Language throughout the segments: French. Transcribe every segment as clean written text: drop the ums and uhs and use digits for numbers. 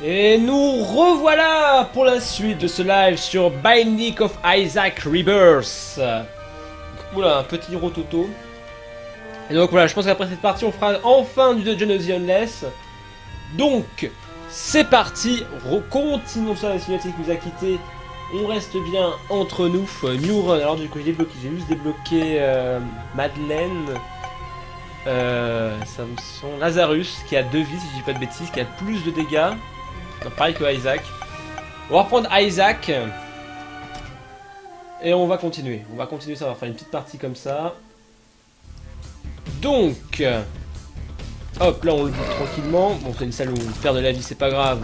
Et nous revoilà pour la suite de ce live sur Binding of Isaac Rebirth. Oula, un petit rototo. Et donc voilà, je pense qu'après cette partie, on fera enfin du Dungeon of the Endless. Donc, c'est parti. Continuons sur la cinématique qui nous a quitté. On reste bien entre nous. New Run. Alors du coup, j'ai juste débloqué Madeleine. Ça me semble Lazarus qui a 2 vies, si je dis pas de bêtises, qui a plus de dégâts. Donc, pareil que Isaac. On va reprendre Isaac. Et on va continuer. Ça va faire une petite partie comme ça. Donc, hop, là on le bute tranquillement. Bon, c'est une salle où on perd de la vie, c'est pas grave.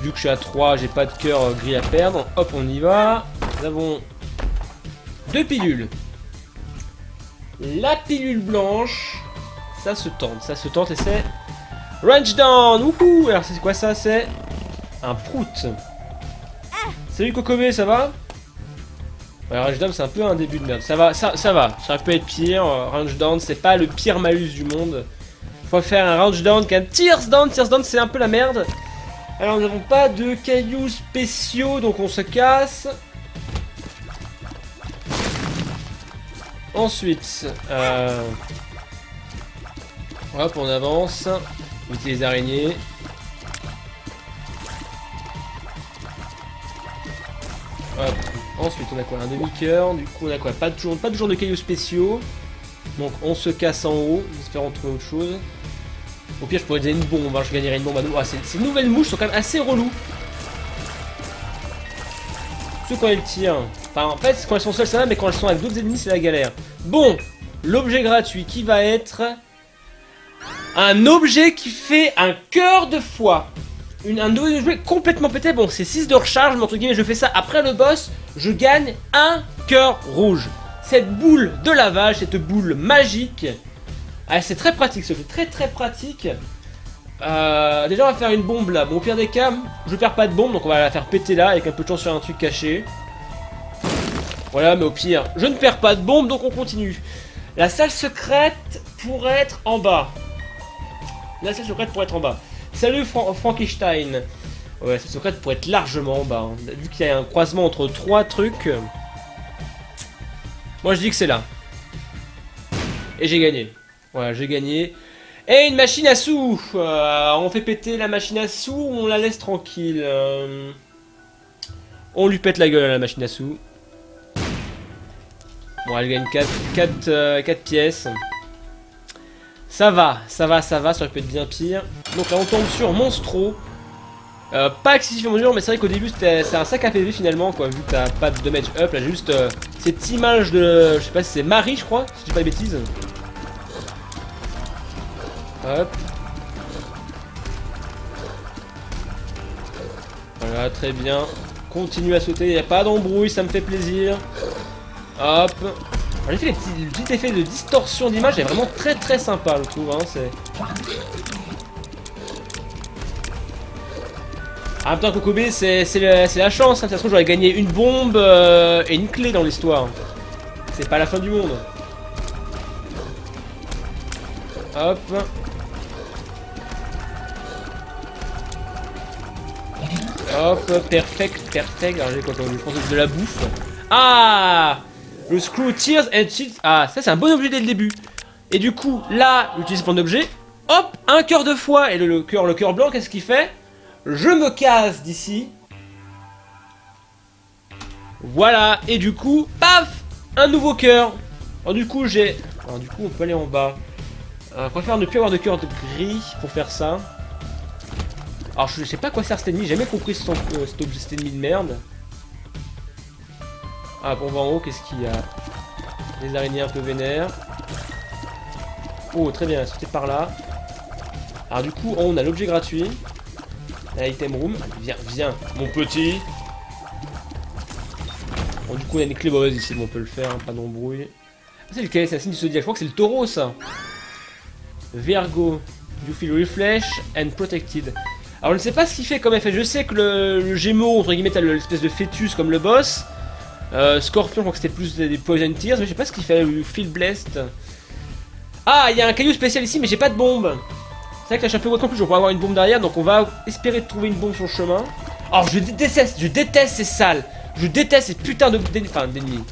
Vu que je suis à 3, j'ai pas de cœur gris à perdre. Hop, on y va. Nous avons 2 pilules. La pilule blanche, ça se tente et c'est Range Down. Wouhou. Alors c'est quoi ça? C'est un prout. Salut Kokobé, ça va? Ouais, Range Down c'est un peu un début de merde. Ça va, ça va. Ça peut être pire. Range Down c'est pas le pire malus du monde. Faut faire un Range Down qu'un Tears Down. Tears Down c'est un peu la merde. Alors nous n'avons pas de cailloux spéciaux donc on se casse. Ensuite, hop on avance. Éviter les araignées. Hop. Ensuite on a quoi? Un demi-cœur. Du coup on a quoi? Pas toujours de cailloux spéciaux. Donc on se casse en haut, espérons trouver autre chose. Au pire je pourrais dire une bombe, hein. Je gagnerais une bombe à nous. Ah, ces nouvelles mouches sont quand même assez reloues. Surtout quand elles tirent. Enfin en fait quand elles sont seules ça va, mais quand elles sont avec d'autres ennemis c'est la galère. Bon, l'objet gratuit qui va être un objet qui fait un cœur de foie. Un nouveau objet complètement pété. Bon c'est 6 de recharge, mais entre guillemets je fais ça après le boss. Je gagne un cœur rouge. Cette boule de lavage, cette boule magique. Ah, c'est très pratique, ce jeu, très pratique. Déjà on va faire une bombe là. Bon au pire des cas, je perds pas de bombe, donc on va la faire péter là avec un peu de chance sur un truc caché. Voilà, mais au pire, je ne perds pas de bombe, donc on continue. La salle secrète pourrait être en bas. Salut Frankenstein. Ouais, la salle secrète pourrait être largement en bas. Hein. Vu qu'il y a un croisement entre 3 trucs. Moi je dis que c'est là. Et j'ai gagné. Voilà, j'ai gagné. Et une machine à sous. On fait péter la machine à sous ou on la laisse tranquille. On lui pète la gueule à la machine à sous. Bon, elle gagne 4 pièces. Ça va, ça aurait pu être bien pire. Donc là on tombe sur Monstro. Pas excessivement dur, mais c'est vrai qu'au début c'est un sac à PV finalement quoi, vu que t'as pas de damage up, là j'ai juste cette image de, je sais pas si c'est Marie je crois, si je dis pas de bêtises. Hop. Voilà, très bien. Continue à sauter, y a pas d'embrouille, ça me fait plaisir. Hop. En effet, le petit effet de distorsion d'image est vraiment très sympa, je trouve. Hein, c'est... En même temps, Kokobé, c'est la chance. Hein. De toute façon, j'aurais gagné une bombe et une clé dans l'histoire. C'est pas la fin du monde. Hop. Hop, perfect. Alors j'ai quoi comme je pense que c'est de la bouffe. Ah, le screw tears and cheats. Ah, ça c'est un bon objet dès le début. Et du coup, là, j'utilise mon objet. Hop, un cœur de foie. Et le cœur blanc, qu'est-ce qu'il fait? Je me casse d'ici. Voilà, et du coup, paf, un nouveau cœur. Alors du coup, on peut aller en bas. Je préfère ne plus avoir de cœur de gris pour faire ça. Alors je sais pas quoi sert cet ennemi, j'ai jamais compris cet ennemi de merde. Ah bon, on va en haut, qu'est-ce qu'il y a? Des araignées un peu vénères. Oh très bien, sauter par là. Alors du coup, on a l'objet gratuit. Item room. Allez, viens, mon petit. Bon du coup on a une clé mauvaise ici, bon, on peut le faire, hein, pas d'embrouille. Ah, c'est lequel? C'est un signe du zodiaque, je crois que c'est le taureau ça. Virgo. You feel refresh and protected. Alors je ne sais pas ce qu'il fait comme effet, je sais que le Gémeaux, entre guillemets, t'as l'espèce de fœtus comme le boss. Scorpion, je crois que c'était plus des Poison Tears, mais je sais pas ce qu'il fait, Feel Blessed. Ah, il y a un caillou spécial ici, mais j'ai pas de bombe. C'est vrai que là, je suis un peu en plus, je vais avoir une bombe derrière, donc on va espérer trouver une bombe sur le chemin. Alors, je déteste ces salles. Je déteste ces putains d'ennemis.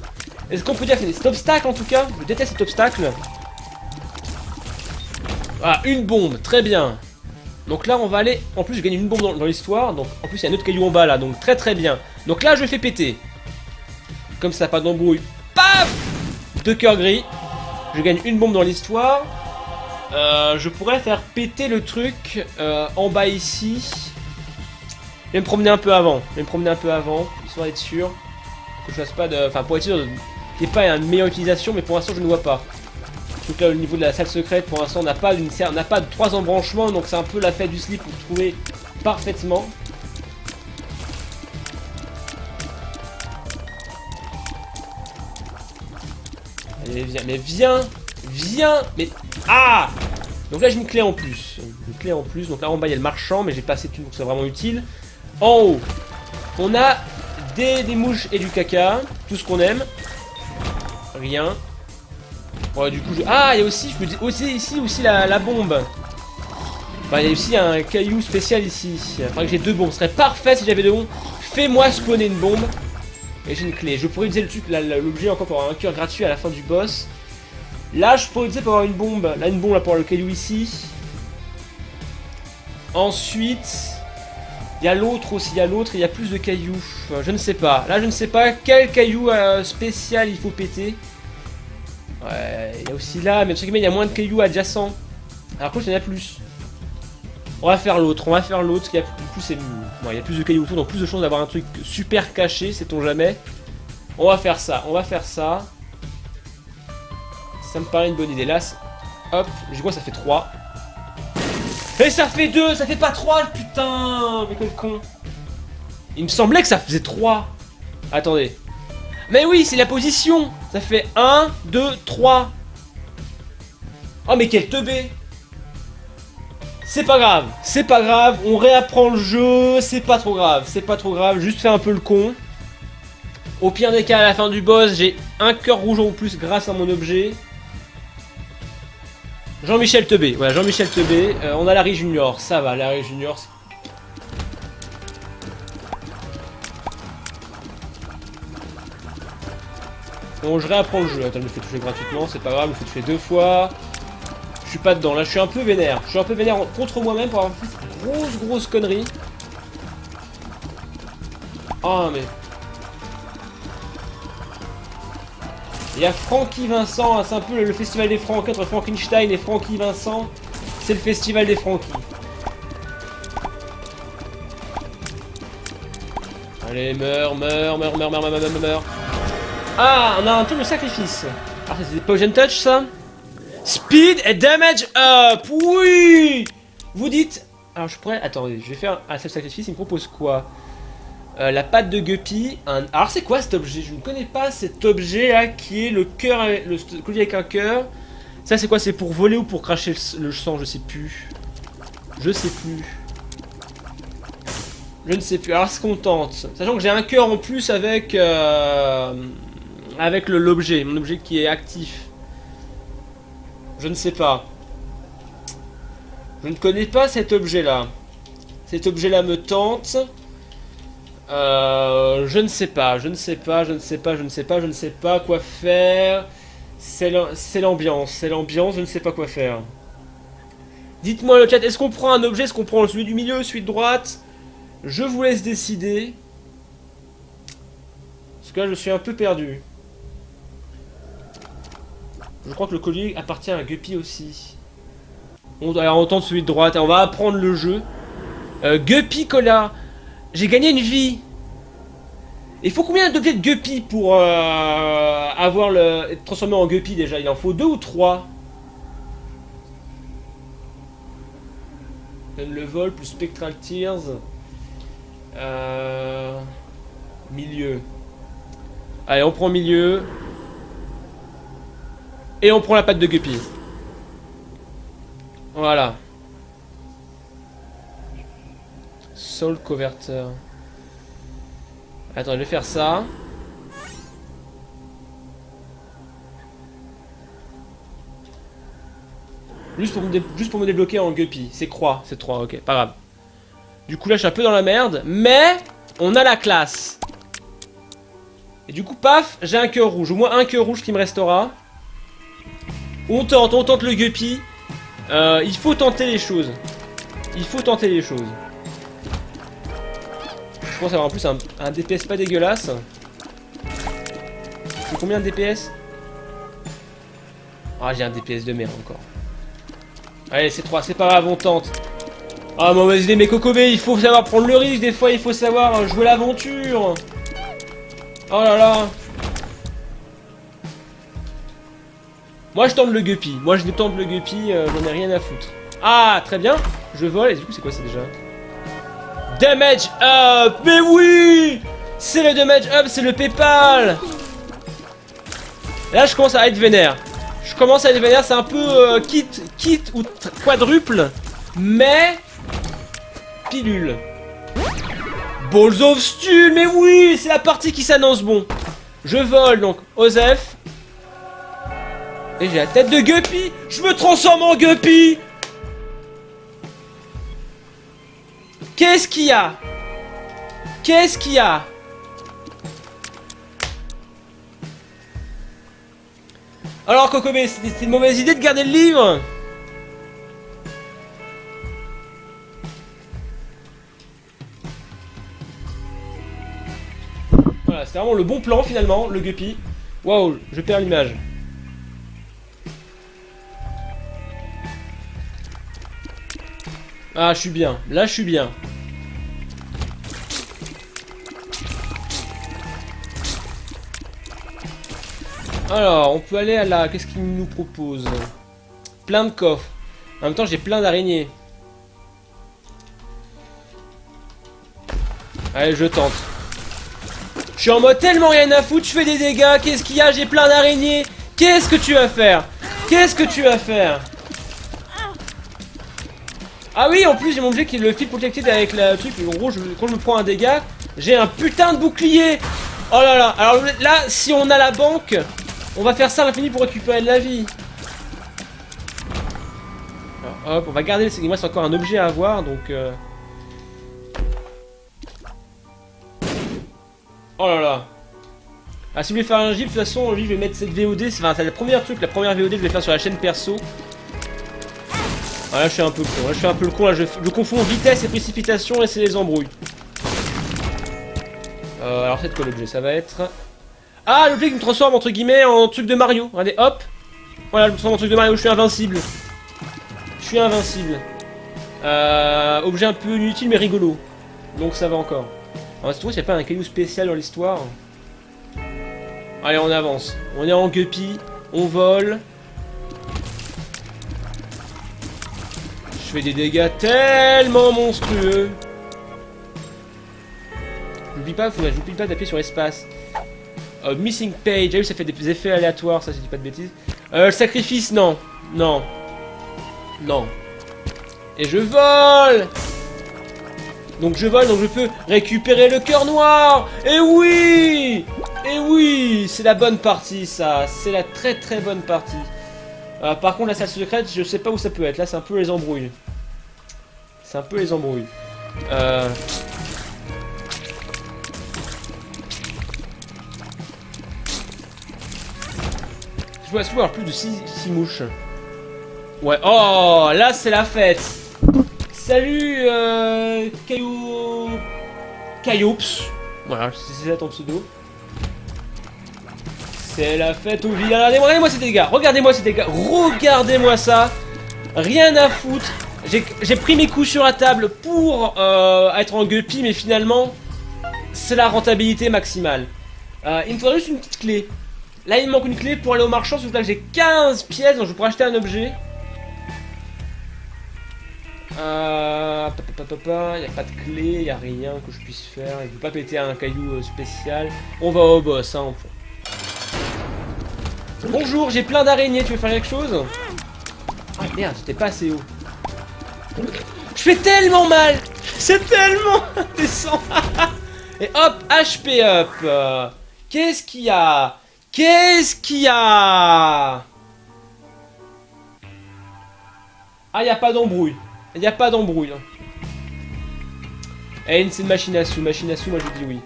Est-ce qu'on peut dire que c'est cet obstacle en tout cas? Je déteste cet obstacle. Ah, une bombe, très bien. Donc là, on va aller. En plus, je gagne une bombe dans l'histoire. Donc en plus, il y a un autre caillou en bas là. Donc très très bien. Donc là, je fais péter. Comme ça, pas d'embrouille. Paf! 2 cœurs gris. Je gagne une bombe dans l'histoire. Je pourrais faire péter le truc en bas ici. Je vais me promener un peu avant. Histoire d'être sûr que je fasse pas de. Enfin, pour être sûr qu'il n'y ait pas une meilleure utilisation, mais pour l'instant, je ne vois pas. Donc là, au niveau de la salle secrète, pour l'instant, on n'a pas de 3 embranchements, donc c'est un peu la fête du slip pour trouver parfaitement. Allez, viens, mais viens, mais ah! Donc là, j'ai une clé en plus, Donc là, en bas, il y a le marchand, mais j'ai pas assez de thunes, donc c'est vraiment utile. En haut, on a des mouches et du caca, tout ce qu'on aime. Rien. Ouais, du coup, ah, il y a aussi, je peux dire, ici aussi la bombe. Enfin, il y a aussi un caillou spécial ici. Il faudrait que j'ai 2 bombes. Ce serait parfait si j'avais 2 bombes. Fais-moi spawner une bombe. Et j'ai une clé. Je pourrais utiliser l'objet encore pour avoir un cœur gratuit à la fin du boss. Là, je pourrais utiliser pour avoir une bombe. Là, une bombe là pour avoir le caillou ici. Ensuite, il y a l'autre aussi. Il y a plus de cailloux. Je ne sais pas. Là, je ne sais pas quel caillou spécial il faut péter. Ouais, il y a aussi là, mais il y a moins de cailloux adjacents. Alors que il y en a plus. On va faire l'autre, du coup c'est... Bon, il y a plus de cailloux autour, donc plus de chances d'avoir un truc super caché, sait-on jamais. On va faire ça. Ça me paraît une bonne idée. Là, hop, j'ai quoi, ça fait 3. Et ça fait 2, ça fait pas 3, putain. Mais quel con. Il me semblait que ça faisait 3. Attendez. Mais oui, c'est la position. Ça fait 1, 2, 3. Oh mais quel teubé. C'est pas grave, on réapprend le jeu, c'est pas trop grave, juste faire un peu le con. Au pire des cas, à la fin du boss, j'ai un cœur rouge en plus grâce à mon objet. Jean-Michel Teubé, voilà, Jean-Michel Teubé. On a Larry Junior, ça va, Larry Junior. Bon, je réapprends le jeu. Attends, je me fais toucher gratuitement, c'est pas grave, je me fais toucher 2 fois. Je suis pas dedans, là je suis un peu vénère. Contre moi-même pour avoir fait cette grosse connerie. Ah mais... Il y a Francky Vincent, c'est un peu le festival des Franck entre Frankenstein et Francky Vincent. C'est le festival des Francky. Allez, meurs. Ah, on a un tour de sacrifice. Ah, c'est des Potion Touch ça? Speed et damage up. Oui. Vous dites... Alors je pourrais... Attendez, je vais faire un self-sacrifice. Il me propose quoi? La patte de Guppy. Alors c'est quoi cet objet? Je ne connais pas cet objet là qui est le cœur... Le collier avec un cœur. Ça c'est quoi? C'est pour voler ou pour cracher le sang? Je sais plus. Je ne sais plus. Alors ce qu'on tente. Sachant que j'ai un cœur en plus avec... avec l'objet. Mon objet qui est actif. Je ne sais pas. Je ne connais pas cet objet-là. Cet objet-là me tente. Je ne sais pas quoi faire. C'est l'ambiance, je ne sais pas quoi faire. Dites-moi le chat, est-ce qu'on prend un objet, est-ce qu'on prend celui du milieu, celui de droite? Je vous laisse décider. Parce que là, je suis un peu perdu. Je crois que le collier appartient à Guppy aussi. On doit entendre celui de droite. On va apprendre le jeu. Guppy Cola. J'ai gagné une vie. Il faut combien d'objets de Guppy pour avoir être transformé en Guppy déjà? Il en faut 2 ou 3? Le vol plus Spectral Tears. Milieu. Allez, on prend milieu. Et on prend la patte de Guppy. Voilà. Soul Converter. Attends, je vais faire ça. Juste pour me débloquer en guppy. C'est croix, c'est 3, ok, pas grave. Du coup là je suis un peu dans la merde, mais on a la classe. Et du coup paf, j'ai un cœur rouge, au moins un cœur rouge qui me restera. On tente le guppy. Il faut tenter les choses. Il faut tenter les choses. Je pense avoir en plus un DPS pas dégueulasse. C'est combien de DPS? Ah j'ai un DPS de merde encore. Allez c'est 3, c'est pas grave, on tente. Ah mauvaise idée mes cocobés, il faut savoir prendre le risque, des fois il faut savoir jouer l'aventure. Oh là là. Moi je tente le guppy, moi je tente le guppy, j'en ai rien à foutre. Ah très bien, je vole, et du coup c'est quoi ça déjà? Damage up. Mais oui, c'est le damage up, c'est le PayPal. Là je commence à être vénère. C'est un peu kit ou quadruple, mais pilule. Balls of Steel, mais oui, c'est la partie qui s'annonce bon. Je vole donc Osef. Et j'ai la tête de Guppy. Je me transforme en Guppy. Qu'est-ce qu'il y a? Qu'est-ce qu'il y a? Alors Kokobé, c'était une mauvaise idée de garder le livre? Voilà, c'était vraiment le bon plan finalement, le Guppy. Waouh, je perds l'image. Ah, je suis bien. Là, je suis bien. Alors, on peut aller à la... Qu'est-ce qu'il nous propose? Plein de coffres. En même temps, j'ai plein d'araignées. Allez, je tente. Je suis en mode tellement rien à foutre, je fais des dégâts. Qu'est-ce qu'il y a? J'ai plein d'araignées. Qu'est-ce que tu vas faire? Qu'est-ce que tu vas faire? Ah oui, en plus, j'ai mon objet qui est le fil protected avec le truc. En gros, quand je me prends un dégât, j'ai un putain de bouclier. Oh là là. Alors là, si on a la banque, on va faire ça à l'infini pour récupérer de la vie. Alors, hop, on va garder. Il me reste encore un objet à avoir, donc... Oh là là. Ah, si vous voulez faire un gif, de toute façon, je vais mettre cette VOD. C'est la première truc, la première VOD, je vais faire sur la chaîne perso. Ah là, je suis un peu con. Là, je suis un peu le con. Là, je confonds vitesse et précipitation et c'est les embrouilles. Alors, c'est quoi l'objet? Ça va être... Ah, l'objet qui me transforme entre guillemets en truc de Mario. Regardez, hop. Voilà, je me transforme en truc de Mario. Je suis invincible. Je suis invincible. Objet un peu inutile mais rigolo. Donc ça va encore. Alors, c'est tout, il n'y a pas un caillou spécial dans l'histoire. Allez, on avance. On est en guppy. On vole. Je fais des dégâts tellement monstrueux. N'oublie pas, j'oublie pas d'appuyer sur espace. Missing page, ah oui, ça fait des effets aléatoires, ça, si je dis pas de bêtises. Le sacrifice, non. Non. Non. Et je vole. Donc je vole, donc je peux récupérer le cœur noir. Et oui. Et oui, c'est la bonne partie, ça. C'est la très très bonne partie. Par contre, la salle secrète, je sais pas où ça peut être. Là, c'est un peu les embrouilles. C'est un peu les embrouilles. Je dois avoir plus de 6 mouches. Ouais, oh, là, c'est la fête. Salut, Cailloups. Voilà, c'est ça ton pseudo. C'est la fête au village. Regardez-moi ces dégâts. Regardez-moi ces dégâts. Regardez-moi ça. Rien à foutre. J'ai pris mes coups sur la table pour être en guppy, mais finalement, c'est la rentabilité maximale. Il me faudrait juste une petite clé. Là, il me manque une clé pour aller au marchand. Sauf que là, j'ai 15 pièces, donc je pourrais acheter un objet. Il n'y a pas de clé, il n'y a rien que je puisse faire. Il ne veut pas péter un caillou spécial. On va au boss, hein. Bonjour, j'ai plein d'araignées, tu veux faire quelque chose? Ah merde, j'étais pas assez haut. Je fais tellement mal. C'est tellement indécent. Et hop, HP up. Qu'est-ce qu'il y a? Qu'est-ce qu'il y a? Ah, y a pas d'embrouille. Y a pas d'embrouille. Eh, c'est une machine à sous. Machine à sous, moi je dis oui.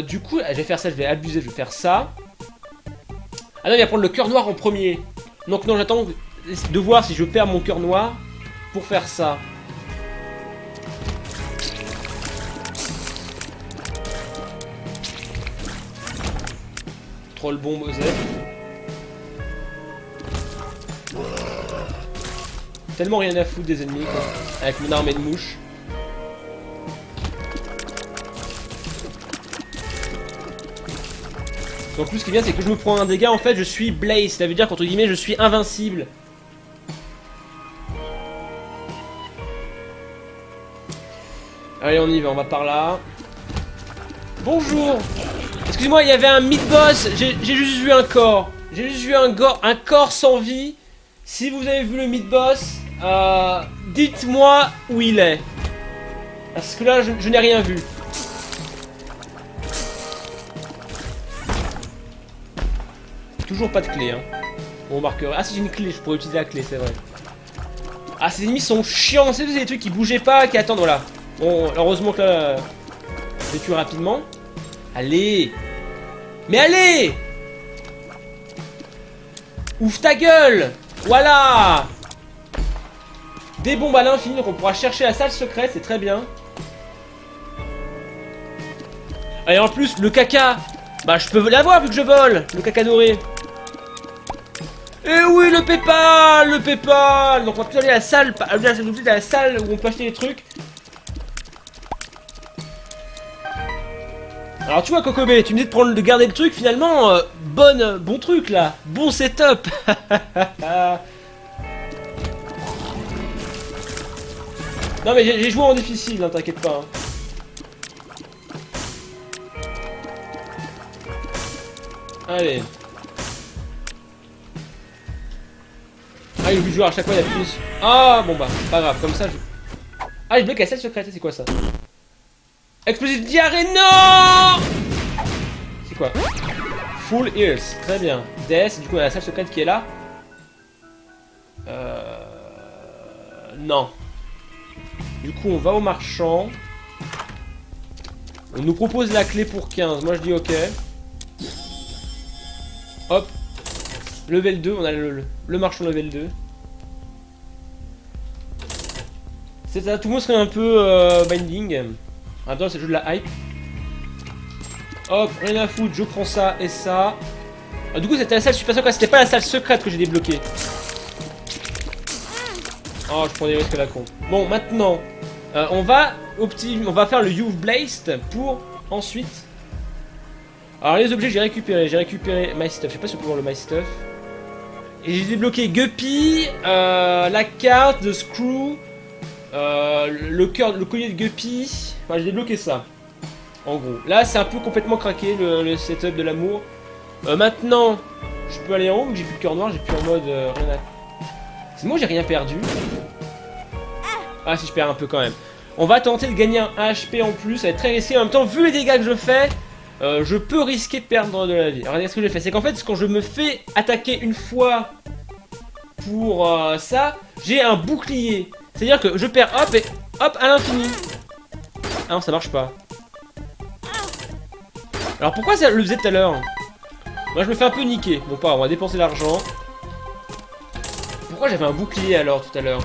Du coup, je vais faire ça, je vais abuser, je vais faire ça. Ah non, il va prendre le cœur noir en premier. Donc non, j'attends de voir si je perds mon cœur noir pour faire ça. Troll bombe Osef. Tellement rien à foutre des ennemis quoi. Avec mon armée de mouches. Donc plus ce qui est bien c'est que je me prends un dégât en fait je suis Blaze. Ça veut dire qu'entre guillemets je suis invincible. Allez on y va, on va par là. Bonjour. Excuse-moi, il y avait un mid-boss, j'ai juste vu un corps. J'ai juste vu un corps sans vie. Si vous avez vu le mid-boss, dites-moi où il est. Parce que là, je n'ai rien vu. Toujours pas de clé, hein. On remarquerait. Ah, si j'ai une clé, je pourrais utiliser la clé, c'est vrai. Ah, ces ennemis sont chiants. C'est des trucs qui bougeaient pas, qui attendent, voilà. Bon, heureusement que là, je les tue rapidement. Allez! Mais allez! Ouvre ta gueule! Voilà! Des bombes à l'infini, donc on pourra chercher la salle secrète, c'est très bien. Et en plus, le caca! Bah, je peux l'avoir vu que je vole! Le caca doré! Eh oui, le Paypal! Le Paypal! Donc on va plus aller à la salle, à la salle où on peut acheter les trucs. Alors tu vois Kokobé, tu me dis de garder le truc finalement, bon truc là, bon setup. Non mais j'ai joué en difficile, hein, t'inquiète pas. Hein. Allez. Ah il oublie de jouer à chaque fois il y a plus. Ah bon bah, pas grave, comme ça je... Ah je bloque la salle secrète, c'est quoi ça? Explosive diarrhée, non! C'est quoi? Full Ears, très bien. Death, du coup, il y a la salle secrète qui est là. Non. Du coup, on va au marchand. On nous propose la clé pour 15. Moi, je dis ok. Hop. Level 2, on a le marchand level 2. C'est ça, tout le monde serait un peu binding. Attends, c'est le jeu de la hype. Hop, rien à foutre, je prends ça et ça. Ah, du coup, c'était la salle, je suis pas sûr que c'était pas la salle secrète que j'ai débloquée. Oh, je prends des risques à la con. Bon, maintenant, on va faire le Youth Blast pour ensuite. Alors, les objets que j'ai récupéré My Stuff. Je sais pas si on peut voir le My Stuff. Et j'ai débloqué Guppy, la carte de Screw, le collier de Guppy. Enfin, j'ai débloqué ça. En gros. Là, c'est un peu complètement craqué le setup de l'amour. Maintenant, je peux aller en haut, vu que j'ai plus de cœur noir, j'ai plus en mode rien à. C'est moi, j'ai rien perdu. Ah, si je perds un peu quand même. On va tenter de gagner un HP en plus, ça va être très risqué. En même temps, vu les dégâts que je fais, je peux risquer de perdre de la vie. Alors, regardez ce que j'ai fait. C'est qu'en fait, quand je me fais attaquer une fois pour ça, j'ai un bouclier. C'est-à-dire que je perds hop et hop à l'infini. Ah non, ça marche pas. Alors pourquoi ça le faisait tout à l'heure? Moi je me fais un peu niquer. Bon pas, on va dépenser l'argent. Pourquoi j'avais un bouclier alors tout à l'heure?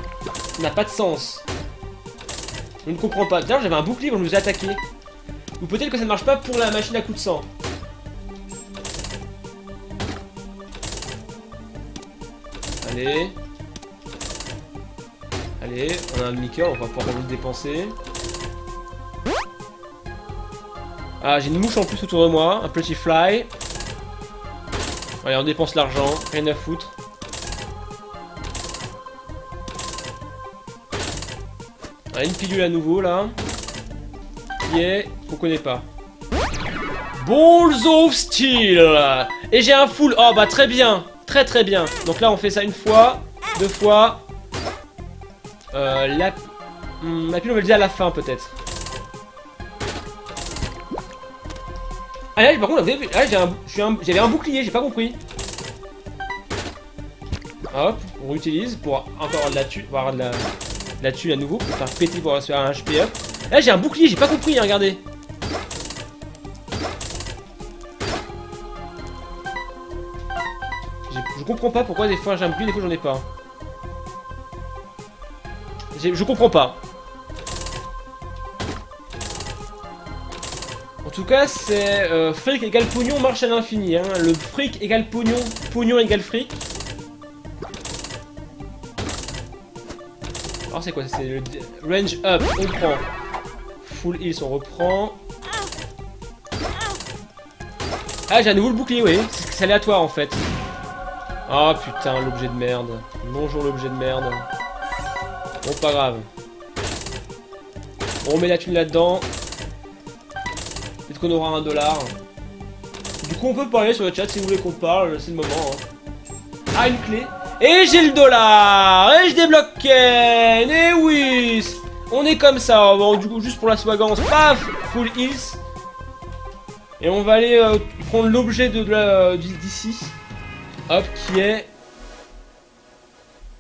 Ça n'a pas de sens. Je ne comprends pas. D'ailleurs j'avais un bouclier quand je me faisais attaquer. Ou peut-être que ça ne marche pas pour la machine à coup de sang. Allez. Allez, on a un demi-cœur, on va pouvoir le dépenser. Ah, j'ai une mouche en plus autour de moi, un petit fly. Allez, on dépense l'argent, rien à foutre. Allez, une pilule à nouveau là. Qui est qu'on connaît pas. Balls of Steel. Et j'ai un full. Oh bah très bien, très très bien. Donc là on fait ça une fois, deux fois. La pilule on va le dire à la fin peut-être. Ah là par contre vous avez vu, là j'avais un bouclier, j'ai pas compris. Hop, On réutilise pour encore avoir de la thune, pour avoir de la thune à nouveau, pour faire péter pour se faire un HP up. Là j'ai un bouclier, j'ai pas compris, hein, regardez. Je comprends pas pourquoi des fois j'ai un bouclier, des fois j'en ai pas. Je comprends pas. En tout cas, c'est fric égale pognon marche à l'infini. Hein. Le fric égale pognon, pognon égale fric. Alors c'est quoi? C'est le range up, on prend. Full heals, on reprend. Ah, j'ai un nouveau le bouclier, oui. C'est aléatoire en fait. Oh putain, l'objet de merde. Bonjour l'objet de merde. Bon, pas grave. On met la thune là-dedans. Peut-être qu'on aura $1. Du coup, on peut parler sur le chat si vous voulez qu'on parle, c'est le moment. Hein. Ah, une clé. Et j'ai le dollar. Et je débloque Ken. Et oui. On est comme ça. Bon, du coup, juste pour la swagance, paf, full heals. Et on va aller prendre l'objet d'ici. Hop, qui est...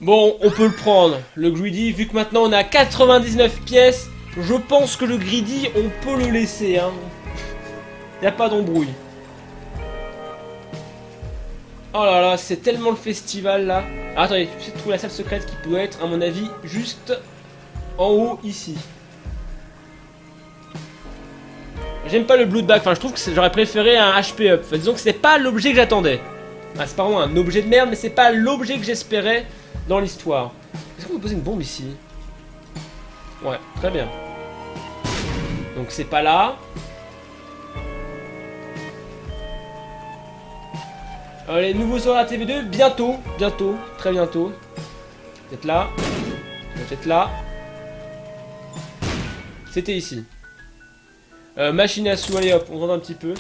Bon, on peut le prendre, le greedy, vu que maintenant on a 99 pièces, je pense que le greedy, on peut le laisser, hein. Y a pas d'embrouille. Oh là là, c'est tellement le festival, là. Ah, attendez, je vais trouver la salle secrète qui peut être, à mon avis, juste en haut, ici. J'aime pas le bloodbag, enfin, je trouve que j'aurais préféré un HP up. Enfin, disons que c'est pas l'objet que j'attendais. Ah, c'est pas vraiment un objet de merde, mais c'est pas l'objet que j'espérais dans l'histoire. Est-ce qu'on peut poser une bombe ici? Ouais, très bien. Donc c'est pas là. Les nouveaux sur la TV2, bientôt, bientôt, très bientôt. Peut-être là. Peut-être là. C'était ici. Machine à sous, allez hop, on rentre un petit peu.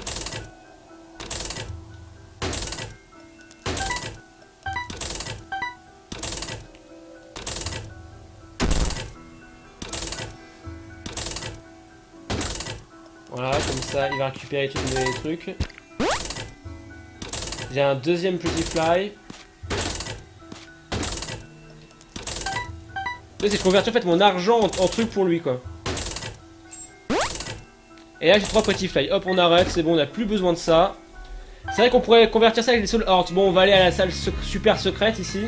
Voilà, comme ça, il va récupérer tous les trucs. J'ai un deuxième Pretty Fly. C'est que je convertis en fait mon argent en truc pour lui, quoi. Et là, j'ai 3 Pretty Fly. Hop, on arrête, c'est bon, on n'a plus besoin de ça. C'est vrai qu'on pourrait convertir ça avec les Soul Hearts. Bon, on va aller à la salle super secrète ici.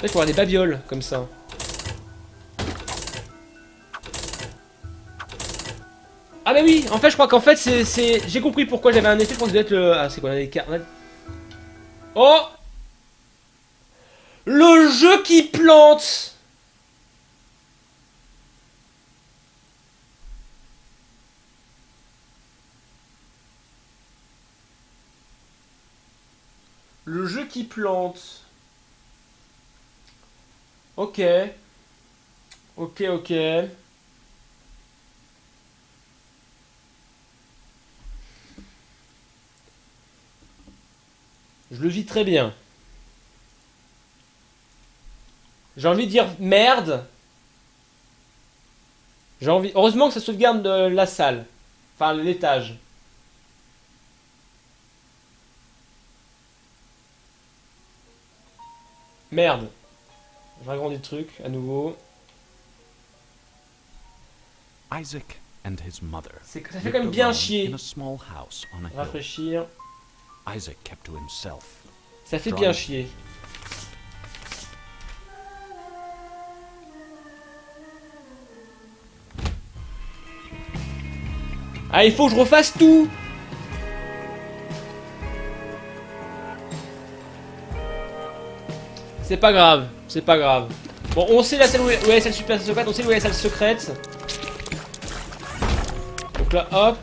Il faut avoir des babioles, comme ça. Ah bah oui, en fait je crois qu'en fait c'est... J'ai compris pourquoi j'avais un effet, je pense que ça doit être le... Ah c'est quoi, on a des cartes... Oh! Le jeu qui plante! Le jeu qui plante. Ok. Ok, ok. Je le vis très bien. J'ai envie de dire merde. J'ai envie... Heureusement que ça sauvegarde la salle. Enfin, l'étage. Merde. Je ragrandis le truc, à nouveau. Isaac and his mother. Ça fait quand même bien chier. Rafraîchir. Isaac kept to himself. Ça fait bien chier. Ah, il faut que je refasse tout. C'est pas grave, c'est pas grave. Bon, on sait la salle où est la salle super secrète, on sait où est la salle secrète. Donc là, hop.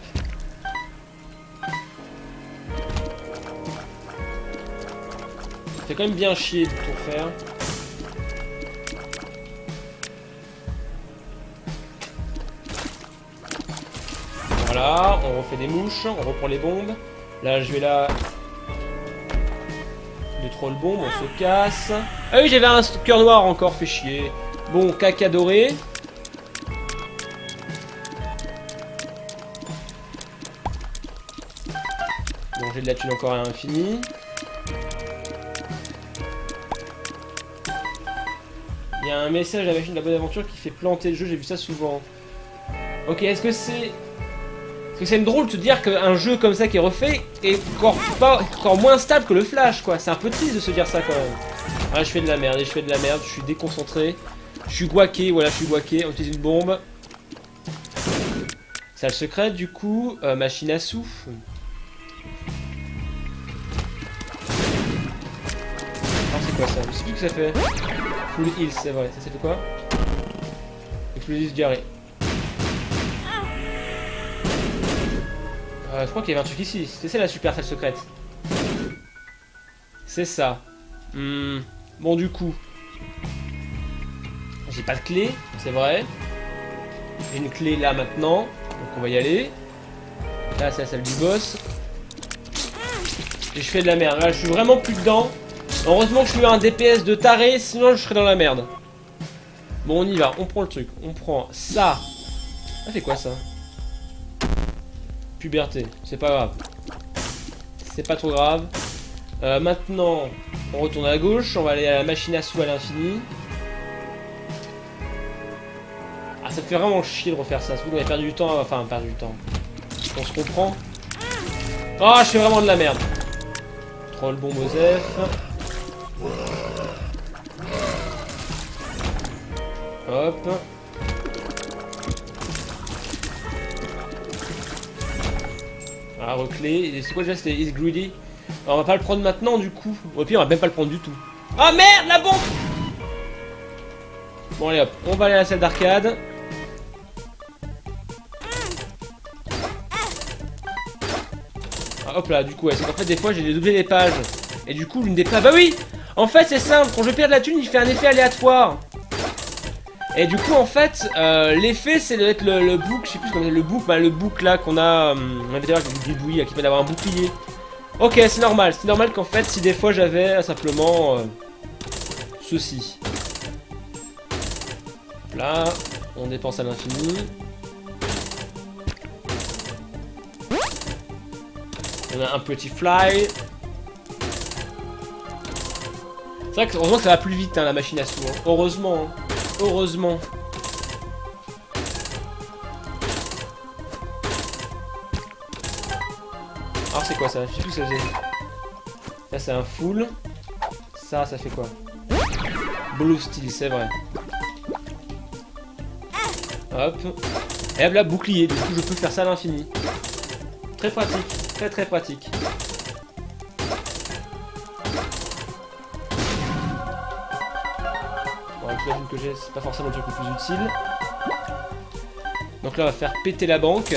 Ça fait quand même bien chier de tout faire. Voilà, on refait des mouches, on reprend les bombes. Là, je vais là... De troll bombe, on se casse. Ah oui, j'avais un cœur noir encore, fait chier. Bon, caca doré. Bon, j'ai de la thune encore à l'infini. Il y a un message à la machine de la bonne aventure qui fait planter le jeu, j'ai vu ça souvent. Ok, est-ce que c'est... Parce que c'est drôle de te dire qu'un jeu comme ça qui est refait est encore moins stable que le Flash, quoi. C'est un peu triste de se dire ça, quand même. Ah, je fais de la merde, je suis déconcentré. Je suis guaqué, voilà, je suis guaqué. On utilise une bombe. Salle secrète, du coup. Machine à souffle. Ah, c'est quoi ça? Je sais plus ce que ça fait. Full heal, c'est vrai. Ça fait quoi? Explosive diarrhée. Je crois qu'il y avait un truc ici. C'était ça la super salle secrète. C'est ça. Bon, du coup. J'ai pas de clé, c'est vrai. J'ai une clé là maintenant. Donc on va y aller. Là, c'est la salle du boss. Et je fais de la merde. Là, je suis vraiment plus dedans. Heureusement que je suis un DPS de taré, sinon je serais dans la merde. Bon, on y va. On prend le truc. On prend ça. Ça fait quoi ça? Puberté, c'est pas grave. C'est pas trop grave. Maintenant, on retourne à gauche. On va aller à la machine à sous à l'infini. Ah, ça me fait vraiment chier de refaire ça. Surtout qu'on a perdu du temps. Enfin, perdu du temps. On se comprend. Oh, je fais vraiment de la merde. Troll bombe Osef. Hop. Ah, reclé. C'est quoi déjà? C'était Is Greedy. Alors, on va pas le prendre maintenant du coup. Au pire, on va même pas le prendre du tout. Ah merde, la bombe! Bon, allez hop. On va aller à la salle d'arcade. Ah, hop là, du coup, ouais, c'est qu'en fait, des fois, j'ai des objets des pages. Et du coup, l'une des pages. Bah oui! En fait, c'est simple. Quand je perds de la thune, il fait un effet aléatoire. Et du coup, en fait, l'effet, c'est d'être le bouc, je sais plus comment c'est, le bouc là qu'on a, on avait d'ailleurs avec du gribouillis qui permet d'avoir un bouclier. Ok, c'est normal qu'en fait, si des fois j'avais simplement ceci. Là, on dépense à l'infini. On a un petit fly. C'est vrai que heureusement que ça va plus vite, hein, la machine à sous. Hein. Heureusement. Hein. Heureusement. Alors c'est quoi ça? Je sais plus ce que ça faisait. Là c'est un full. Ça fait quoi? Blue steel, c'est vrai. Hop. Et hop là, bouclier. Du coup je peux faire ça à l'infini. Très pratique. Très très pratique. Que j'ai, c'est pas forcément le truc le plus utile. Donc là on va faire péter la banque.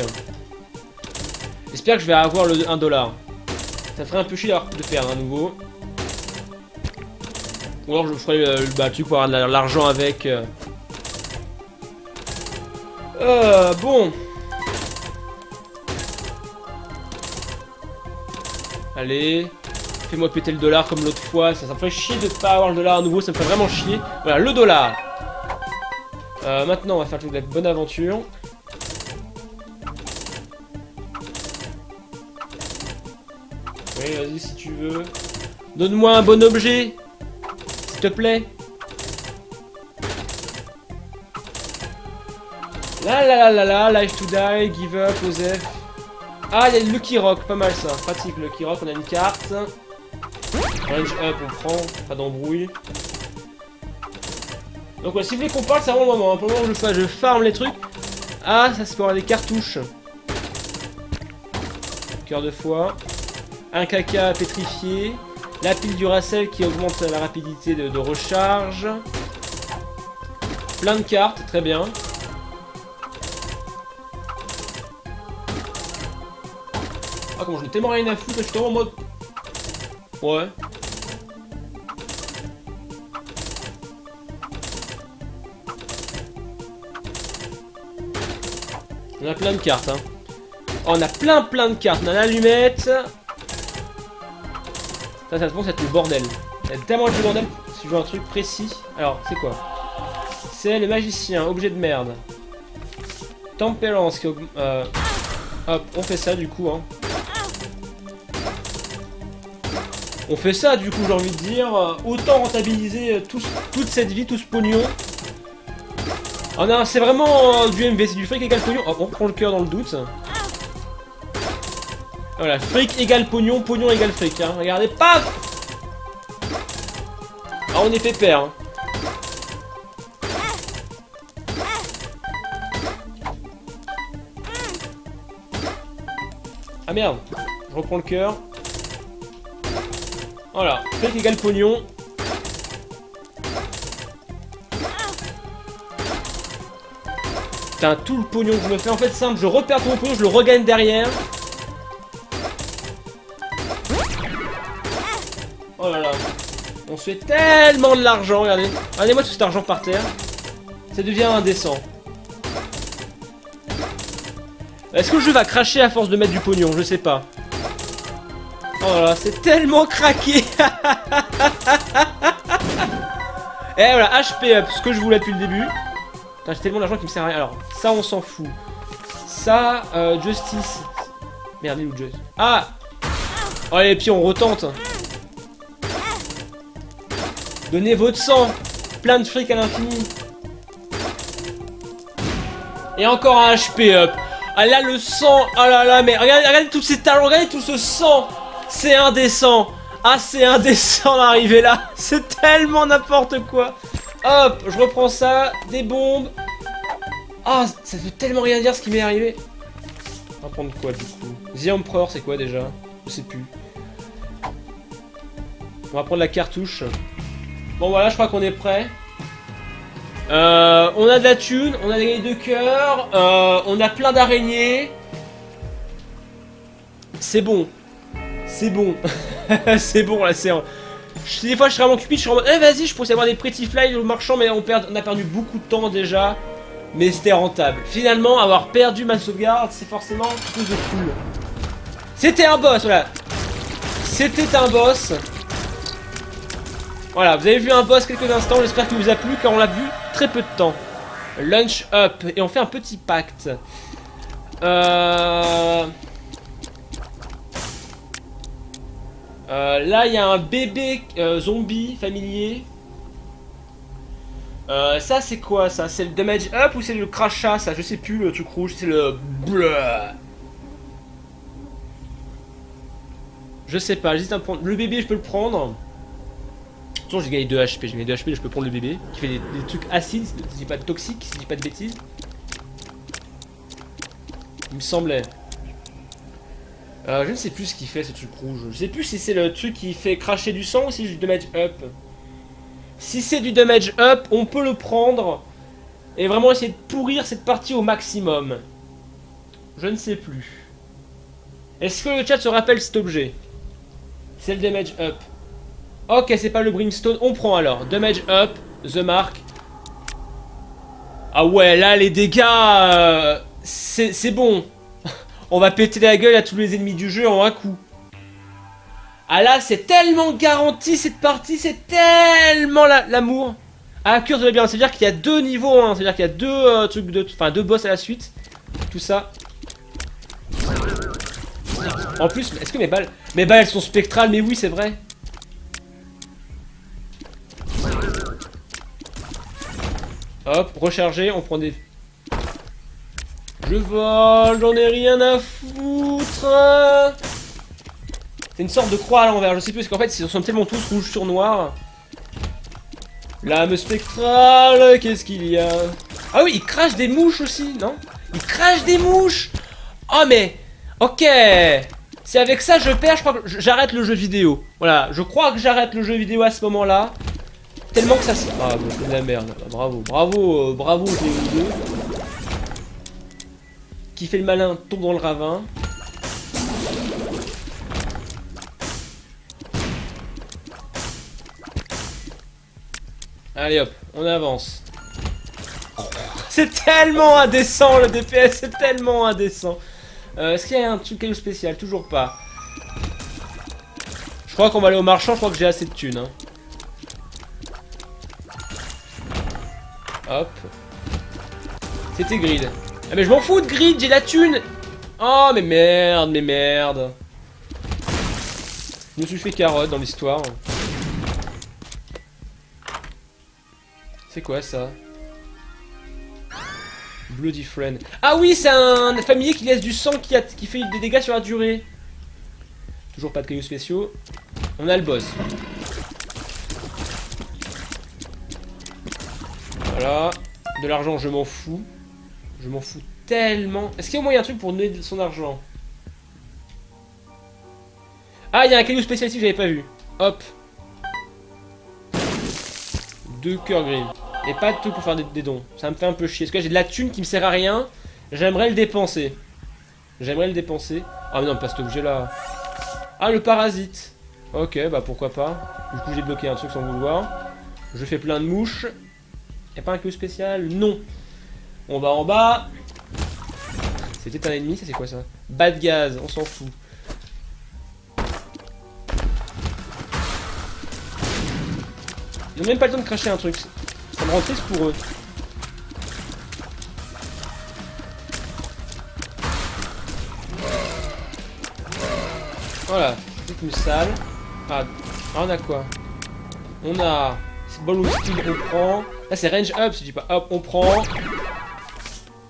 J'espère que je vais avoir le 1$. Ça ferait un peu chier de perdre à nouveau. Ou alors je ferai le truc pour avoir de l'argent avec. Bon. Allez. Fais-moi péter le dollar comme l'autre fois. Ça me ferait chier de pas avoir le dollar à nouveau. Ça me ferait vraiment chier. Voilà, le dollar. Maintenant, on va faire le truc de la bonne aventure. Oui, vas-y si tu veux. Donne-moi un bon objet. S'il te plaît. Life to die, give up, Osef. Ah, il y a le Lucky Rock, pas mal ça. Pratique, le Lucky Rock, on a une carte. Range up, on prend, pas d'embrouille. Donc ouais, si vous voulez qu'on parle, c'est vraiment le moment. Pour le moment, je farm les trucs. Ah, ça c'est pour avoir des cartouches. Cœur de foie. Un caca pétrifié. La pile Duracell qui augmente la rapidité de recharge. Plein de cartes, très bien. Ah, comment je n'ai tellement rien à foutre, je suis tellement en mode... Ouais. On a plein de cartes, hein. Oh, on a plein de cartes. On a l'allumette. Ça se pense être le bordel. Il y a tellement de bordel si je veux un truc précis. Alors, c'est quoi? C'est le magicien, objet de merde. Tempérance qui augmente... Hop, on fait ça du coup, hein. On fait ça du coup, j'ai envie de dire. Autant rentabiliser toute cette vie, tout ce pognon. Ah non, c'est vraiment du MV, c'est du fric égale pognon. Oh, on prend le cœur dans le doute. Voilà, fric égale pognon, pognon égale fric. Hein. Regardez, paf. Ah, on est pépère. Hein. Ah merde, je reprends le cœur. Voilà, fric égale pognon. Putain, tout le pognon que je me fais, en fait simple, je repère tout mon pognon, je le regagne derrière. Oh là là. On se fait tellement de l'argent, regardez. Regardez-moi tout cet argent par terre. Ça devient indécent. Est-ce que le jeu va cracher à force de mettre du pognon? Je sais pas. Oh là là, c'est tellement craqué. Et voilà, HP up, ce que je voulais depuis le début. Putain, j'ai tellement d'argent qui me sert à rien. Alors, ça on s'en fout. Ça, Justice. Merde, il est où Justice? Ah. Oh, allez, puis on retente. Donnez votre sang. Plein de fric à l'infini. Et encore un HP up. Ah là, le sang. Oh là là, mais regardez tous ces talons. Regardez tout ce sang. C'est indécent. Ah, c'est indécent d'arriver là. C'est tellement n'importe quoi. Hop, je reprends ça. Des bombes. Ah, ça veut tellement rien dire ce qui m'est arrivé. On va prendre quoi du coup? The Emperor, c'est quoi déjà? Je sais plus. On va prendre la cartouche. Bon voilà, je crois qu'on est prêt. On a de la thune, on a des gagné de cœur, on a plein d'araignées. C'est bon. C'est bon. C'est bon là, c'est... Des fois je serais vraiment cupide, je serais en mode eh vas-y, je pourrais avoir des Pretty Fly au marchand, mais on a perdu beaucoup de temps déjà. Mais c'était rentable. Finalement, avoir perdu ma sauvegarde, c'est forcément quelque chose de cool. C'était un boss, voilà. C'était un boss. Voilà, vous avez vu un boss quelques instants, j'espère qu'il vous a plu, car on l'a vu très peu de temps. Lunch up, et on fait un petit pacte. Là, il y a un bébé zombie familier. Ça c'est quoi ça? C'est le damage up ou c'est le crachat ça? Je sais plus, le truc rouge, c'est le... Je sais pas, j'hésite à prendre... Le bébé je peux le prendre. Attention, j'ai gagné 2 HP, j'ai gagné 2 HP, je peux prendre le bébé. Qui fait des trucs acides, si je dis pas de toxiques, si je dis pas de bêtises. Il me semblait. Je ne sais plus ce qu'il fait ce truc rouge. Je sais plus si c'est le truc qui fait cracher du sang ou si c'est du damage up. Si c'est du damage up, on peut le prendre et vraiment essayer de pourrir cette partie au maximum. Je ne sais plus. Est-ce que le chat se rappelle cet objet? C'est le damage up. Ok, c'est pas le brimstone. On prend alors. Damage up, the mark. Ah ouais, là les dégâts, c'est bon. On va péter la gueule à tous les ennemis du jeu en un coup. Ah là, c'est tellement garanti cette partie, c'est tellement l'amour. Ah, cure de bien, c'est-à-dire qu'il y a 2 niveaux, hein. C'est-à-dire qu'il y a 2 trucs de... Enfin, 2 boss à la suite. Tout ça. En plus, est-ce que mes balles elles sont spectrales? Mais oui, c'est vrai. Hop, recharger, on prend des... Je vole, j'en ai rien à foutre. C'est une sorte de croix à l'envers, je sais plus, parce qu'en fait, ils sont tellement tous rouge sur noir. Lame spectrale, qu'est-ce qu'il y a? Ah oui, il crache des mouches aussi, non? Il crache des mouches. Oh mais, ok. Si avec ça je perds, je crois que j'arrête le jeu vidéo. Voilà, je crois que j'arrête le jeu vidéo à ce moment-là. Tellement que ça se... Ah, bon, c'est de la merde. Bravo, bravo, bravo, GO2. Qui fait le malin tombe dans le ravin. Allez hop, on avance. C'est tellement indécent le DPS, c'est tellement indécent. Est-ce qu'il y a un truc spécial? Toujours pas. Je crois qu'on va aller au marchand, je crois que j'ai assez de thunes. Hein. Hop. C'était grid. Ah mais je m'en fous de grid, j'ai la thune. Oh mais merde, mais merde. Je me suis fait carotte dans l'histoire. C'est quoi ça? Bloody Friend. Ah oui, c'est un familier qui laisse du sang qui fait des dégâts sur la durée. Toujours pas de cailloux spéciaux. On a le boss. Voilà. De l'argent, je m'en fous. Je m'en fous tellement. Est-ce qu'il y a au moins un truc pour donner son argent? Ah, il y a un caillou spécial ici que j'avais pas vu. Hop. 2 cœurs gris. Et pas de tout pour faire des dons. Ça me fait un peu chier. Parce que j'ai de la thune qui me sert à rien. J'aimerais le dépenser. J'aimerais le dépenser. Ah mais non, pas cet objet là. Ah, le parasite. Ok, bah pourquoi pas. Du coup, j'ai bloqué un truc sans vouloir. Je fais plein de mouches. Y'a pas un caillou spécial? Non. On va en bas. C'était un ennemi, ça c'est quoi ça? Bad gaz, on s'en fout. Ils ont même pas le temps de cracher un truc. Ça me rend triste pour eux. Voilà, c'est plus sale. Ah, on a quoi? On a... Ball ou style, on prend. Là c'est range up, si je dis pas hop, on prend.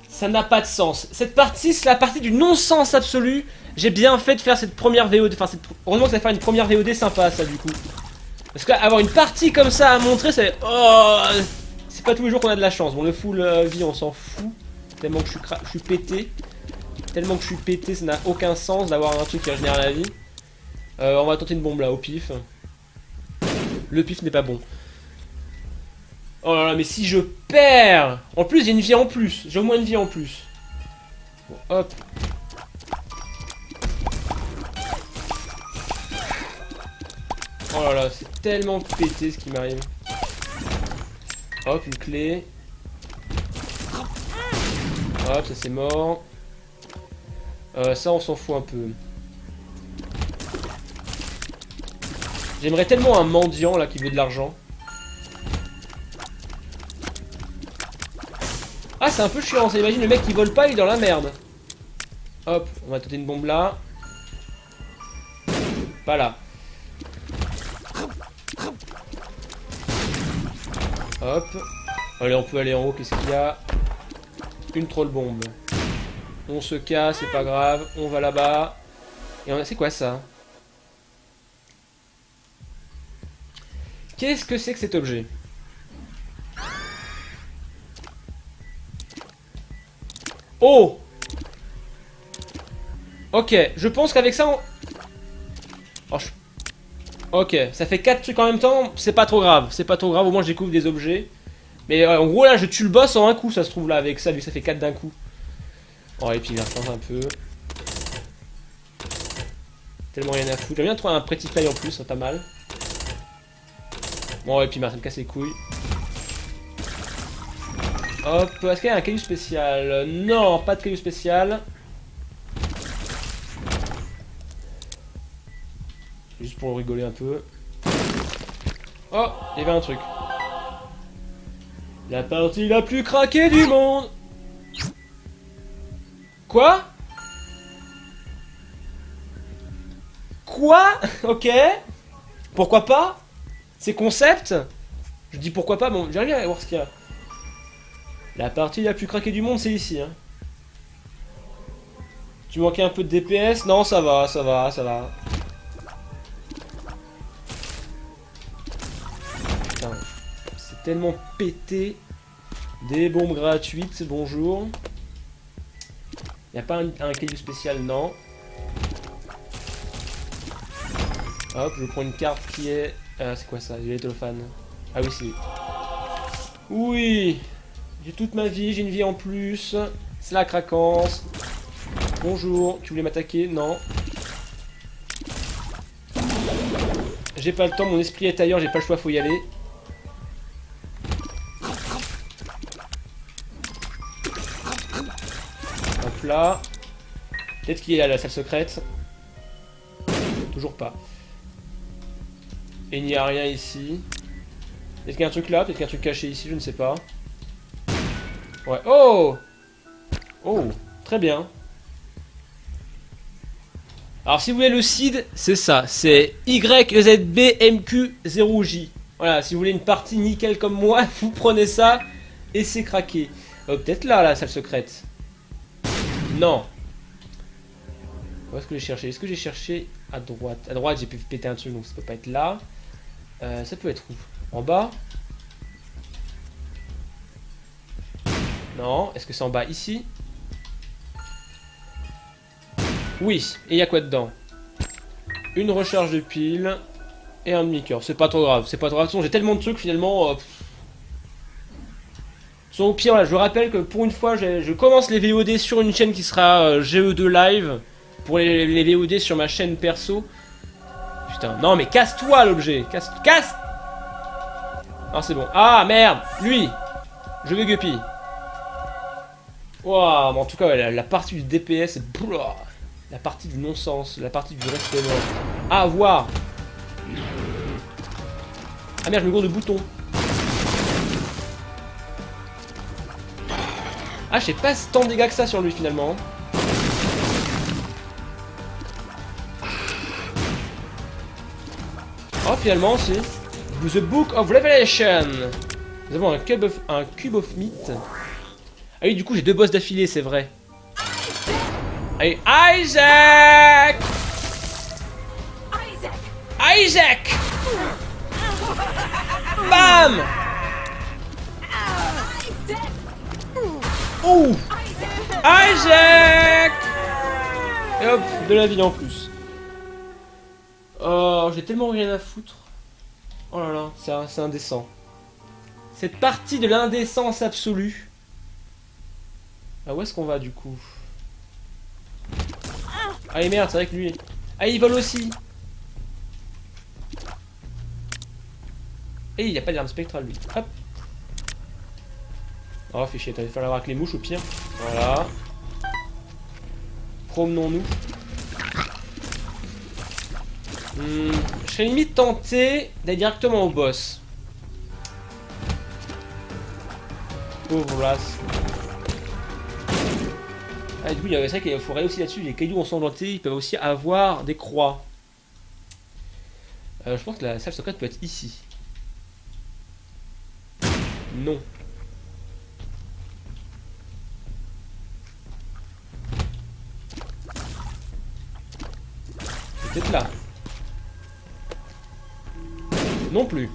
Ça n'a pas de sens. Cette partie, c'est la partie du non-sens absolu. J'ai bien fait de faire cette première VOD. Enfin, heureusement que ça va faire une première VOD sympa, ça, du coup. Parce qu'avoir une partie comme ça à montrer, c'est... Oh, c'est pas tous les jours qu'on a de la chance. Bon, le full vie, on s'en fout. Tellement que je suis pété. Tellement que je suis pété, ça n'a aucun sens d'avoir un truc qui régénère la vie. On va tenter une bombe là, au pif. Le pif n'est pas bon. Oh là là, mais si je perds... En plus, j'ai une vie en plus. J'ai au moins une vie en plus. Bon, hop. Oh là là, c'est tellement pété ce qui m'arrive. Hop, une clé. Hop, ça c'est mort. Ça, on s'en fout un peu. J'aimerais tellement un mendiant là qui veut de l'argent. Ah, c'est un peu chiant, ça imagine le mec qui vole pas, il est dans la merde. Hop, on va tenter une bombe là. Pas là. Hop. Allez, on peut aller en haut, qu'est-ce qu'il y a? Une troll bombe. On se casse, c'est pas grave. On va là-bas. Et on a... C'est quoi ça? Qu'est-ce que c'est que cet objet? Oh! Ok, je pense qu'avec ça on... Oh, ok, ça fait 4 trucs en même temps, c'est pas trop grave. C'est pas trop grave, au moins je découvre des objets. Mais en gros là je tue le boss en un coup, ça se trouve là avec ça, lui ça fait 4 d'un coup. Oh et puis il repense un peu. Tellement rien à foutre. J'aime bien trouver un pretty play en plus, c'est pas mal. Bon et puis Martin me casse les couilles. Hop, est-ce qu'il y a un caillou spécial? Non, pas de caillou spécial. Juste pour rigoler un peu. Oh, il y avait un truc. La partie la plus craquée du monde. Quoi? Quoi? Ok. Pourquoi pas? C'est concept? Je dis pourquoi pas, bon, j'arrive à voir ce qu'il y a. La partie la plus craquée du monde, c'est ici. Hein. Tu manquais un peu de DPS? Non, ça va, ça va, ça va. Putain, c'est tellement pété. Des bombes gratuites, bonjour. Y'a pas un caillou spécial, non. Hop, je prends une carte qui est... c'est quoi ça? Du Létophane. Ah oui, c'est... Oui! J'ai toute ma vie, j'ai une vie en plus. C'est la craquance. Bonjour, tu voulais m'attaquer? Non. J'ai pas le temps, mon esprit est ailleurs, j'ai pas le choix, faut y aller. Hop là. Peut-être qu'il est à la salle secrète. Toujours pas. Et il n'y a rien ici. Peut-être qu'il y a un truc là, peut-être qu'il y a un truc caché ici, je ne sais pas. Ouais. Oh! Oh! Très bien. Alors si vous voulez le seed, c'est ça, c'est YZBMQ0J. Voilà, si vous voulez une partie nickel comme moi, vous prenez ça et c'est craqué. Peut-être là, la salle secrète. Non. Où est-ce que j'ai cherché? Est-ce que j'ai cherché à droite? À droite, j'ai pu péter un truc, donc ça peut pas être là. Ça peut être où? En bas? Non. Est-ce que c'est en bas ici? Oui. Et il y a quoi dedans? Une recharge de pile et un demi-cœur. C'est pas trop grave. C'est pas trop grave. J'ai tellement de trucs finalement. Au pire, là, je vous rappelle que pour une fois, je commence les VOD sur une chaîne qui sera GE2 Live. Pour les VOD sur ma chaîne perso. Putain, non mais casse-toi l'objet. Casse. Ah, c'est bon. Ah merde. Lui. Je veux Guppy. Waouh, en tout cas, ouais, la partie du DPS, la partie du non-sens, la partie du respect mort. À voir. Ah merde, je me gourde de boutons. Ah, je sais pas tant de dégâts que ça sur lui finalement. Oh, finalement, c'est The Book of Revelation. Nous avons un cube of meat. Ah oui, du coup, j'ai 2 boss d'affilée, c'est vrai. Allez, Isaac! Isaac! Bam! Oh! Isaac! Et hop, de la vie en plus. Oh, j'ai tellement rien à foutre. Oh là là, c'est indécent. Cette partie de l'indécence absolue. Ah, où est-ce qu'on va du coup? Ah et merde, c'est vrai que lui... Ah, il vole aussi. Et il n'y a pas d'arme spectrale lui. Hop. Oh, fait chier, il va falloir avec les mouches au pire. Voilà. Promenons-nous. Je serais limite tenté d'aller directement au boss. Pauvre race. Ah, du coup, c'est vrai qu'il faut regarder aussi là-dessus. Les cailloux ensanglantés, ils peuvent aussi avoir des croix. Je pense que la salle secrète peut être ici. Non. Peut-être là. Non plus.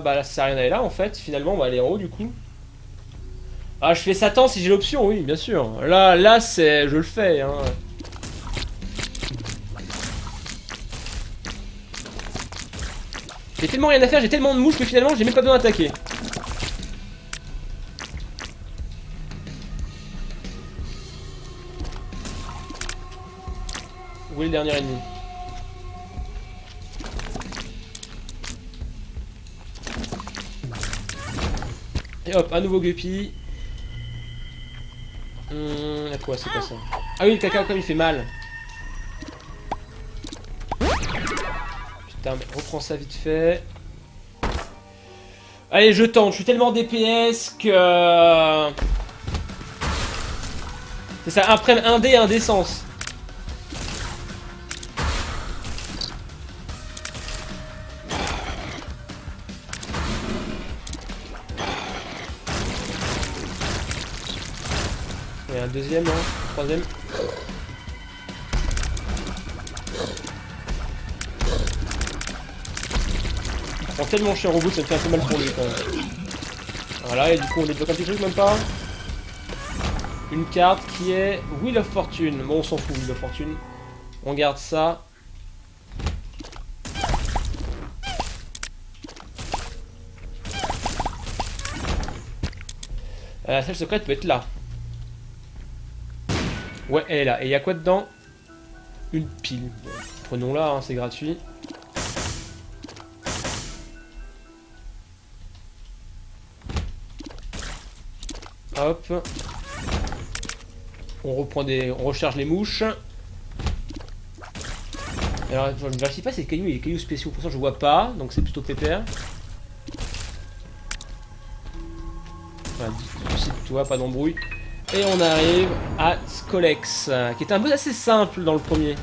Bah là ça sert à rien d'aller là en fait. Finalement on va aller en haut du coup. Ah, je fais Satan si j'ai l'option, oui bien sûr. Là c'est... je le fais hein. J'ai tellement rien à faire, j'ai tellement de mouches que finalement j'ai même pas besoin d'attaquer. Où est le dernier ennemi? Et hop, un nouveau guppy. Y'a quoi, c'est quoi ça? Ah oui, le caca comme il fait mal. Putain, mais reprends ça vite fait. Allez, je tente, je suis tellement DPS que... C'est ça, un dé, indécence. Il y a un deuxième, hein, troisième. Il prend tellement cher au bout, ça me fait un peu mal pour lui quand même. Voilà, et du coup on débloque un petit truc même pas. Une carte qui est Wheel of Fortune. Bon, on s'en fout, Wheel of Fortune. On garde ça. La salle secrète peut être là. Ouais, elle est là. Et il y a quoi dedans? Une pile. Bon, prenons-la, hein, c'est gratuit. Hop. On reprend on recharge les mouches. Alors, je ne vérifie pas ces cailloux, il y a des cailloux spéciaux. Pour ça, je vois pas, donc c'est plutôt pépère. Voilà, toi, pas d'embrouille. Et on arrive à Skolex, qui est un boss assez simple dans le premier.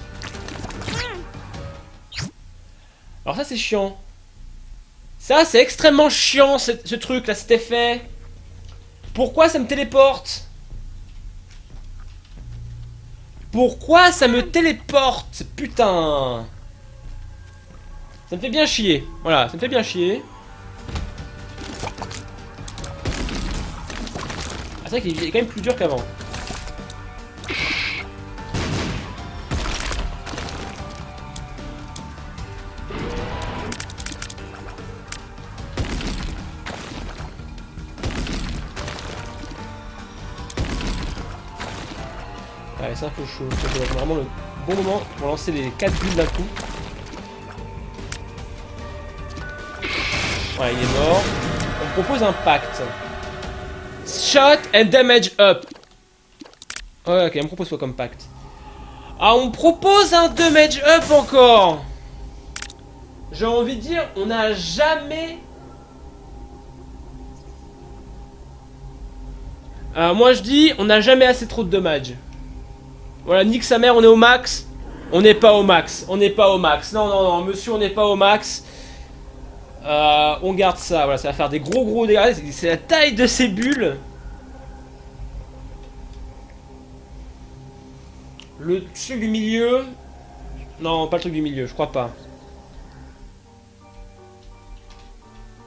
Alors ça c'est chiant. Ça c'est extrêmement chiant ce truc là, cet effet. Pourquoi ça me téléporte? Pourquoi ça me téléporte? Putain. Ça me fait bien chier. Voilà, ça me fait bien chier. Ah, c'est vrai qu'il est quand même plus dur qu'avant. Ouais, c'est un peu chaud. C'est vraiment le bon moment pour lancer les 4 bulles d'un coup. Ouais, il est mort. On propose un pacte. Shot and damage up. Ouais, ok, on me propose quoi comme pacte? Ah, on me propose un damage up encore. J'ai envie de dire, on n'a jamais... moi je dis, on n'a jamais assez trop de dommages. Voilà, nique sa mère, on est au max. On n'est pas au max, on n'est pas au max. Non, non, non, monsieur, on n'est pas au max. On garde ça, voilà, ça va faire des gros dégâts. C'est la taille de ces bulles. Le truc du milieu... Non, pas le truc du milieu, je crois pas.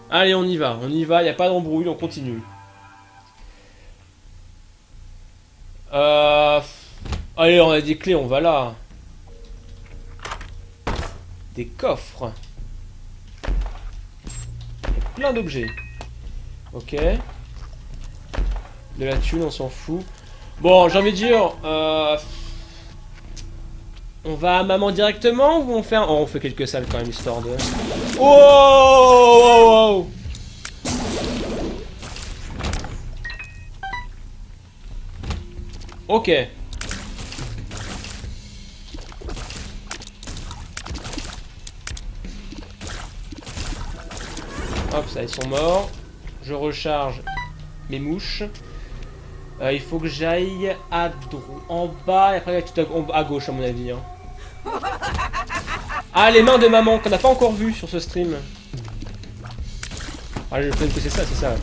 Allez, on y va, il n'y a pas d'embrouille, on continue. Allez, on a des clés, on va là. Des coffres. Plein d'objets. Ok. De la thune, on s'en fout. Bon, j'ai envie de dire... On va à maman directement ou on fait un... Oh, on fait quelques salles quand même, histoire de... Oh, ok. Hop, ça, ils sont morts. Je recharge mes mouches. Il faut que j'aille en bas et après tout à gauche à mon avis. Hein. Ah, les mains de maman qu'on n'a pas encore vu sur ce stream. Ah, je pense que c'est ça, c'est ça.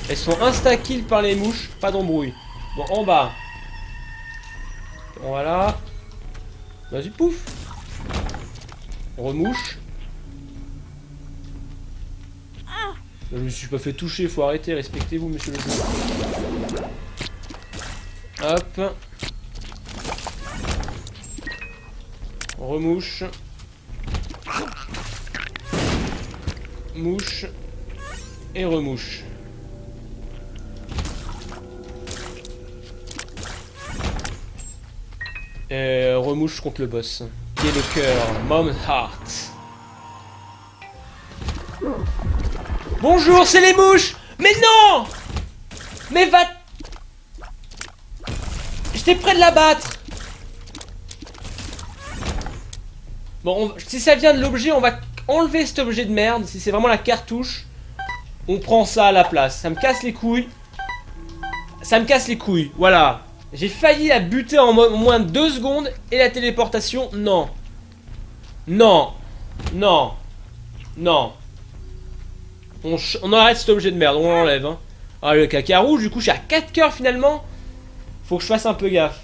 Elles sont insta-kill par les mouches, pas d'embrouille. Bon, en bas. Voilà. Vas-y, pouf. Remouche. Je me suis pas fait toucher, faut arrêter, respectez-vous, monsieur le juge. Hop. Remouche. Mouche. Et remouche. Et remouche contre le boss. Qui est le cœur. Mom's Heart. Bonjour, c'est les mouches! Mais non! Mais va... J'étais près de la battre! Bon, si ça vient de l'objet, on va enlever cet objet de merde. Si c'est vraiment la cartouche, on prend ça à la place. Ça me casse les couilles. Ça me casse les couilles, voilà. J'ai failli la buter en moins de 2 secondes. Et la téléportation, non. Non. Non. Non. On arrête cet objet de merde, on l'enlève. Hein. Ah, le caca rouge, du coup, je suis à 4 cœurs finalement. Faut que je fasse un peu gaffe.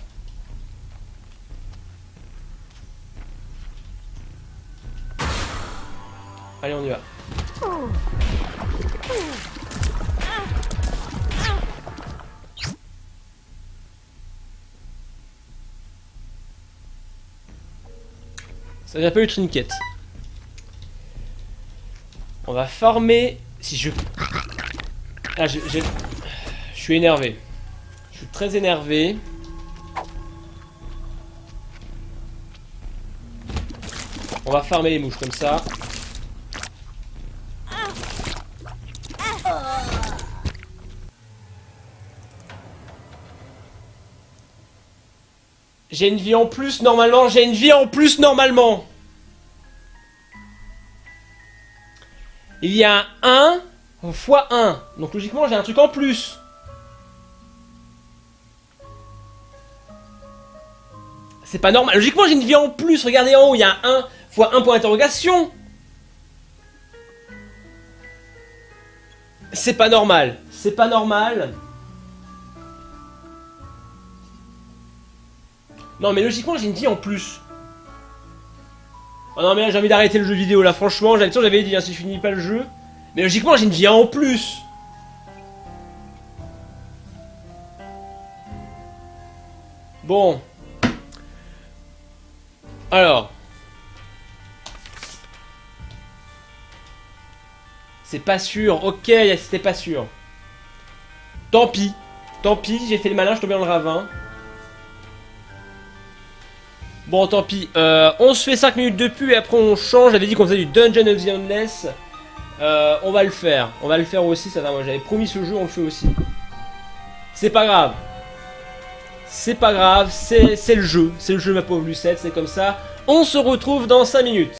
Allez, on y va. Ça n'a pas eu de trinket. On va farmer. Si je... Ah, je suis énervé. Je suis très énervé. On va farmer les mouches comme ça. J'ai une vie en plus normalement. J'ai une vie en plus normalement. Il y a un 1 x1. Donc logiquement, j'ai un truc en plus. C'est pas normal. Logiquement, j'ai une vie en plus. Regardez en haut, il y a un 1 fois 1 point d'interrogation. C'est pas normal. C'est pas normal. Non, mais logiquement, j'ai une vie en plus. Oh non, mais là, j'ai envie d'arrêter le jeu vidéo, là. Franchement, j'avais dit, hein, si je finis pas le jeu. Mais logiquement, j'ai une vie en plus. Bon. Alors. C'est pas sûr. Ok, c'était pas sûr. Tant pis. Tant pis, j'ai fait le malin, je tombais dans le ravin. Bon, tant pis. On se fait 5 minutes de pub et après on change. J'avais dit qu'on faisait du Dungeon of the Endless. On va le faire. On va le faire aussi. Ça va, moi j'avais promis ce jeu, on le fait aussi. C'est pas grave. C'est pas grave. C'est le jeu. C'est le jeu, ma pauvre Lucette. C'est comme ça. On se retrouve dans 5 minutes.